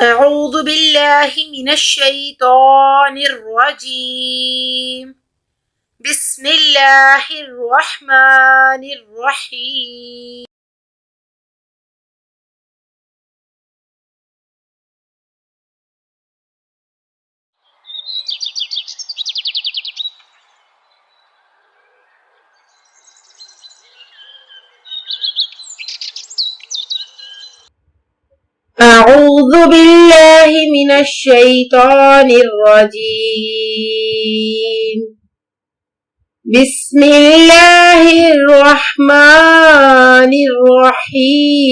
أعوذ بالله من الشيطان الرجيم بسم الله الرحمن الرحيم أعوذ بالله من الشيطان الرجيم بسم الله الرحمن الرحيم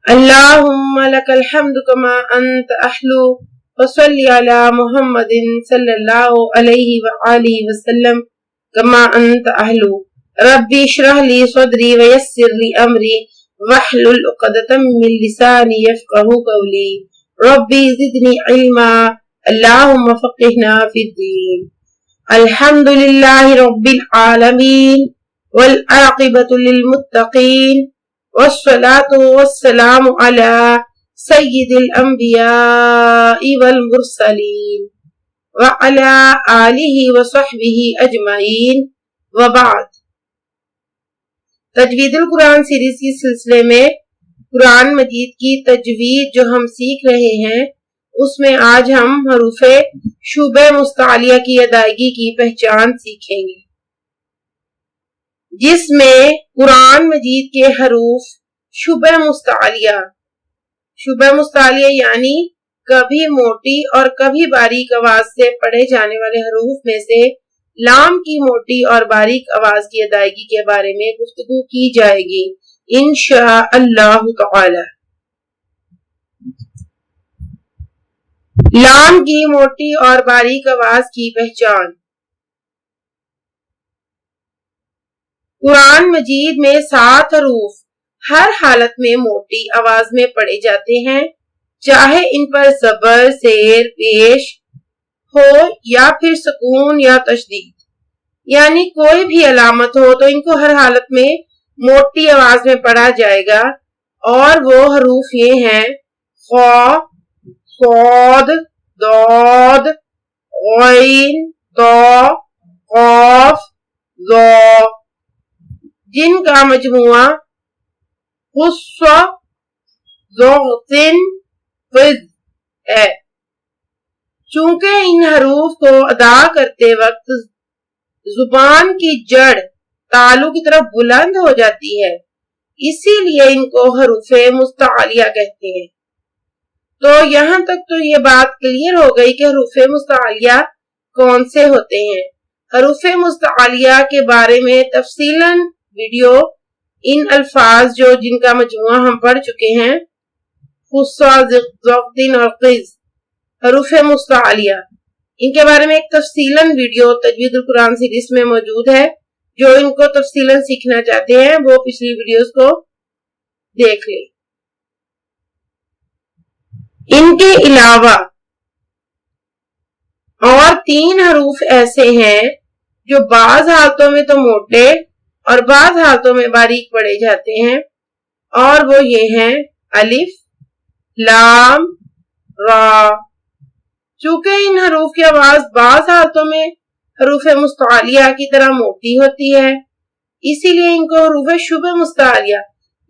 اللهم لك الحمد كما أنت أحلو وصل على محمد صلى الله عليه وآله وسلم كما أنت أحلو ربي اشرح لي صدري ويسر لي أمري واحلل عقدة من لساني يفقهوا قولي ربي زدني علما اللهم فقهنا في الدين الحمد لله رب العالمين والعاقبة للمتقين والصلاة والسلام على سيد الأنبياء والمرسلين وعلى آله وصحبه أجمعين وبعد تجوید القرآن سیریز کی سلسلے میں قرآن مجید کی تجوید جو ہم سیکھ رہے ہیں اس میں آج ہم حروف شبہ مستعلیہ کی ادائیگی کی پہچان سیکھیں گے، جس میں قرآن مجید کے حروف شبہ مستعلیہ یعنی کبھی موٹی اور کبھی باریک آواز سے پڑھے جانے والے حروف میں سے لام کی موٹی اور باریک آواز کی ادائیگی کے بارے میں گفتگو کی جائے گی انشاءاللہ تعالی۔ لام کی موٹی اور باریک آواز کی پہچان۔ قرآن مجید میں 7 حروف ہر حالت میں موٹی آواز میں پڑھے جاتے ہیں، چاہے ان پر زبر، زیر پیش ہو یا پھر سکون یا تشدید، یعنی کوئی بھی علامت ہو تو ان کو ہر حالت میں موٹی آواز میں پڑھا جائے گا، اور وہ حروف یہ ہیں: خا، صاد، ضاد، غین، طا، قاف، ظا، جن کا مجموعہ خص، ضغط، فز ہے۔ چونکہ ان حروف کو ادا کرتے وقت زبان کی جڑ تالو کی طرف بلند ہو جاتی ہے، اسی لیے ان کو حروف مستعلیہ کہتے ہیں۔ تو یہاں تک تو یہ بات کلیئر ہو گئی کہ حروف مستعلیہ کون سے ہوتے ہیں۔ حروف مستعلیہ کے بارے میں تفصیلاً ویڈیو ان الفاظ جن کا مجموعہ ہم پڑھ چکے ہیں، خصا، ضغط اور قز، حروف مستعلیہ، ان کے بارے میں ایک تفصیلاً ویڈیو تجوید القرآن سیریز میں موجود ہے۔ جو ان کو تفصیلاً سیکھنا چاہتے ہیں وہ پچھلی ویڈیوز کو دیکھ لیں۔ ان کے علاوہ اور 3 حروف ایسے ہیں جو بعض حالتوں میں تو موٹے اور بعض حالتوں میں باریک پڑھے جاتے ہیں، اور وہ یہ ہیں الف، لام، را۔ چونکہ ان حروف کی آواز بعض حالتوں میں حروف مستعلیہ کی طرح موٹی ہوتی ہے، اسی لیے ان کو حروف شبہ مستعلیہ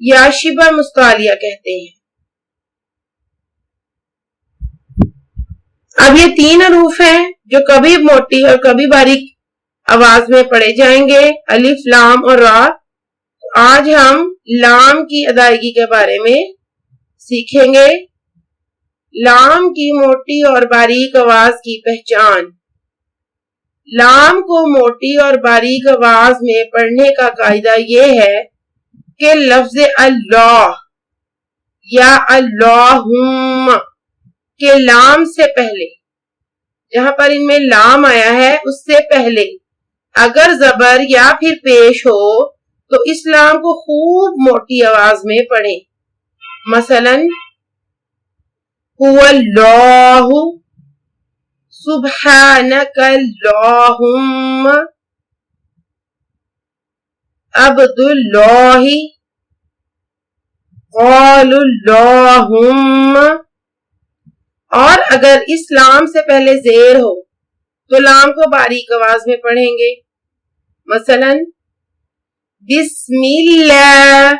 یا شبہ مستعلیہ کہتے ہیں۔ اب یہ 3 حروف ہیں جو کبھی موٹی اور کبھی باریک آواز میں پڑھے جائیں گے، الف، لام اور را۔ آج ہم لام کی ادائیگی کے بارے میں سیکھیں گے۔ لام کی موٹی اور باریک آواز کی پہچان۔ لام کو موٹی اور باریک آواز میں پڑھنے کا قاعدہ یہ ہے کہ لفظ اللہ یا اللہم کے لام سے پہلے، جہاں پر ان میں لام آیا ہے اس سے پہلے اگر زبر یا پھر پیش ہو تو اس لام کو خوب موٹی آواز میں پڑھیں۔ مثلاً هو اللہ، سبحانک اللہم، عبد اللہ، اللہم، اور اگر اس لام سے پہلے زیر ہو تو لام کو باریک آواز میں پڑھیں گے. مثلا بسم اللہ،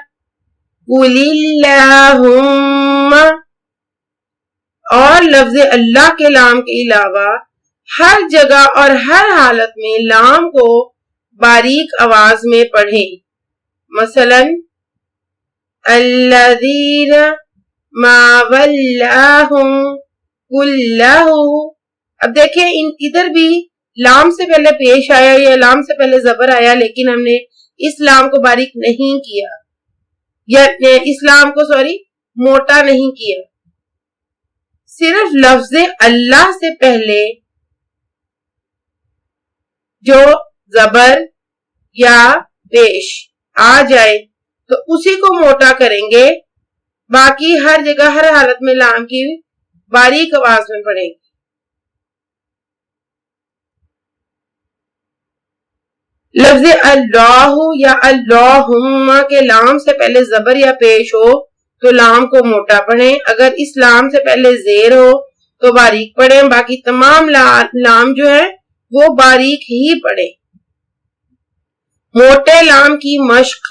قل اللہم. اور لفظ اللہ کے لام کے علاوہ ہر جگہ اور ہر حالت میں لام کو باریک آواز میں پڑھیں. مثلا الذین ما ولاہم کلہ. اب دیکھیں ادھر بھی لام سے پہلے پیش آیا یا لام سے پہلے زبر آیا، لیکن ہم نے اس لام کو باریک نہیں کیا، یا اس لام کو موٹا نہیں کیا. صرف لفظ اللہ سے پہلے جو زبر یا پیش آ جائے تو اسی کو موٹا کریں گے، باقی ہر جگہ ہر حالت میں لام کی باریک آواز میں پڑھیں گے. لفظ اللہ یا اللہم کے لام سے پہلے زبر یا پیش ہو تو لام کو موٹا پڑھیں، اگر اس لام سے پہلے زیر ہو تو باریک پڑھیں، باقی تمام لام جو ہے وہ باریک ہی پڑھیں. موٹے لام کی مشق.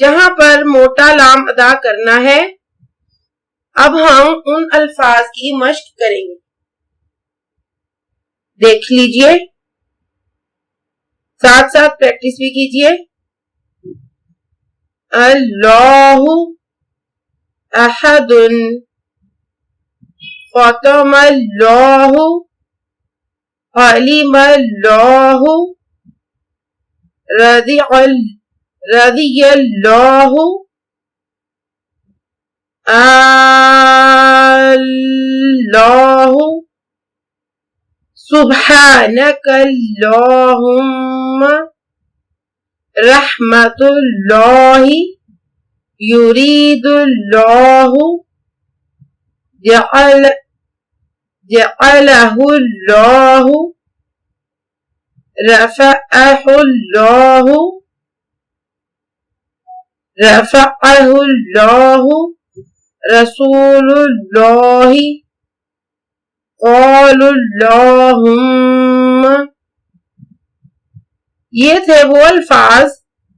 جہاں پر موٹا لام ادا کرنا ہے اب ہم ان الفاظ کی مشق کریں گے. دیکھ لیجئے، ساتھ ساتھ پریکٹس بھی کیجئے. اللہ احد، ختم اللہ، علم اللہ، رضی اللہ، اللہ، سبحانک اللہم، رحمت اللہ، یرید اللہ، جعلہ اللہ، رفعہ اللہ، رفعہ اللہ، رسول اللہ، قول اللہم. یہ تھے وہ الفاظ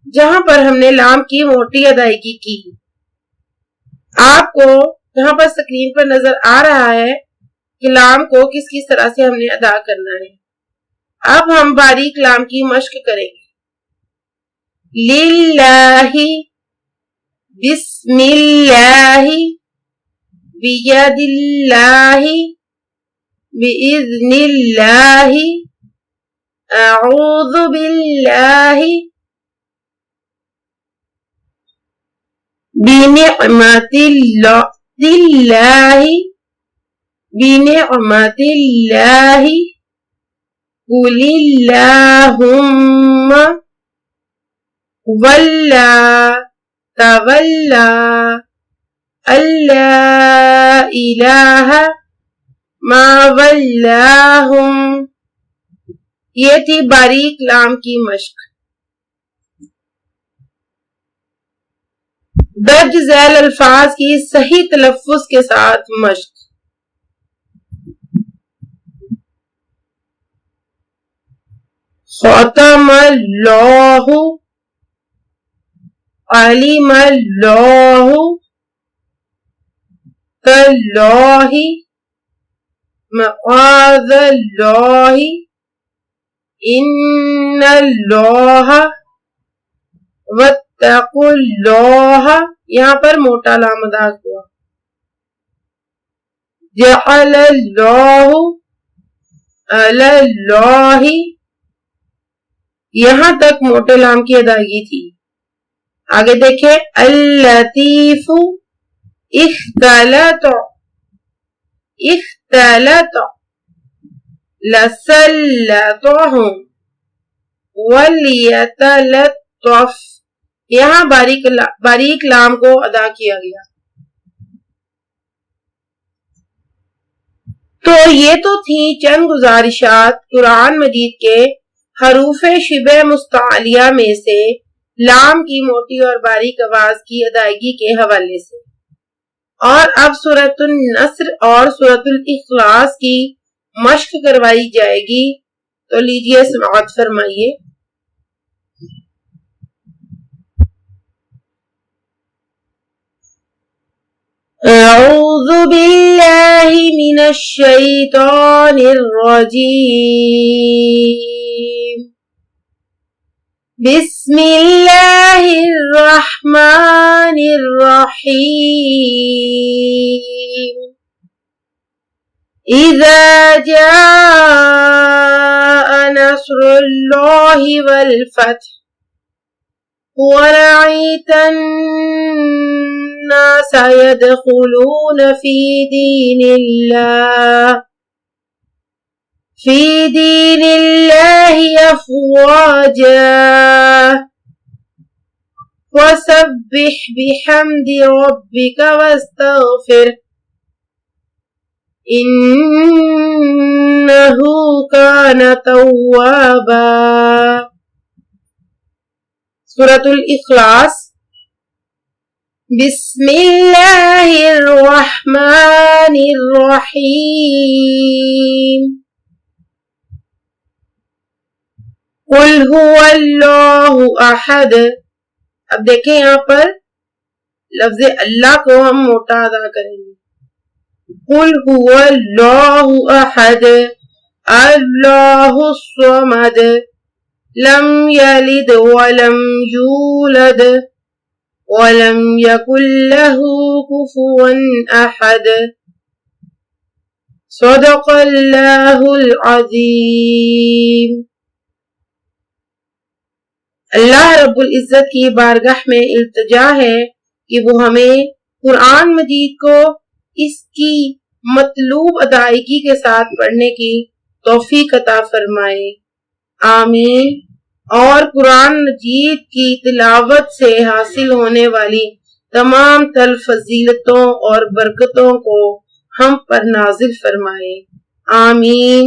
جہاں پر ہم نے لام کی موٹی ادائیگی کی. آپ کو یہاں پر سکرین پر نظر آ رہا ہے کہ لام کو کس کس طرح سے ہم نے ادا کرنا ہے. اب ہم باریک لام کی مشق کریں گے. للہ، بسم اللہ، بید اللہ، بإذن اللہ، اعوذ باللہ، بنعمت اللہ، بنعمت اللہ، قل اللہم، ولا تولا، اللہ الہ ما ولاہم. یہ تھی باریک لام کی مشق. درج ذیل الفاظ کی صحیح تلفظ کے ساتھ مشق. ختم اللہ، علم اللہ، تاللہ، معاذ اللہ، ان اللہ، واتقوا اللہ. یہاں پر موٹا لام ادا ہوا. جعل اللہ، علی اللہ، یہاں تک موٹے لام کی ادائیگی تھی. آگے دیکھیں اللطیف، اختلط، اختلط، لسلطهم، ولیتلطف. یہاں باریک لام کو ادا کیا گیا. تو یہ تو تھی چند گزارشات قرآن مجید کے حروف شبہ مستعلیہ میں سے لام کی موٹی اور باریک آواز کی ادائیگی کے حوالے سے۔ اور اب سورۃ النصر اور سورۃ الاخلاص کی مشق کروائی جائے گی، تو لیجئے سماعت فرمائیے۔ اعوذ باللہ من الشیطان الرجیم، بسم اللہ الرحمن الرحیم، اذا جاء نصر اللہ والفتح ورأيت الناس يدخلون في دين الله أفواجا فسبح بحمد ربك واستغفره إنه كان توابا۔ سورۃ الاخلاص۔ بسم اللہ الرحمن الرحیم، قل هو اللہ احد۔ اب دیکھیں یہاں پر لفظ اللہ کو ہم موٹا ادا کریں گے۔ قل هو اللہ احد اللہ الصمد لم یلد ولم یولد ولم یکن له کفوا احد، صدق اللہ العظیم۔ اللہ رب العزت کی بارگاہ میں التجا ہے کہ وہ ہمیں قرآن مجید کو اس کی مطلوب ادائیگی کے ساتھ پڑھنے کی توفیق عطا فرمائے، آمین۔ اور قرآن مجید کی تلاوت سے حاصل ہونے والی تمام تر فضیلتوں اور برکتوں کو ہم پر نازل فرمائے، آمین۔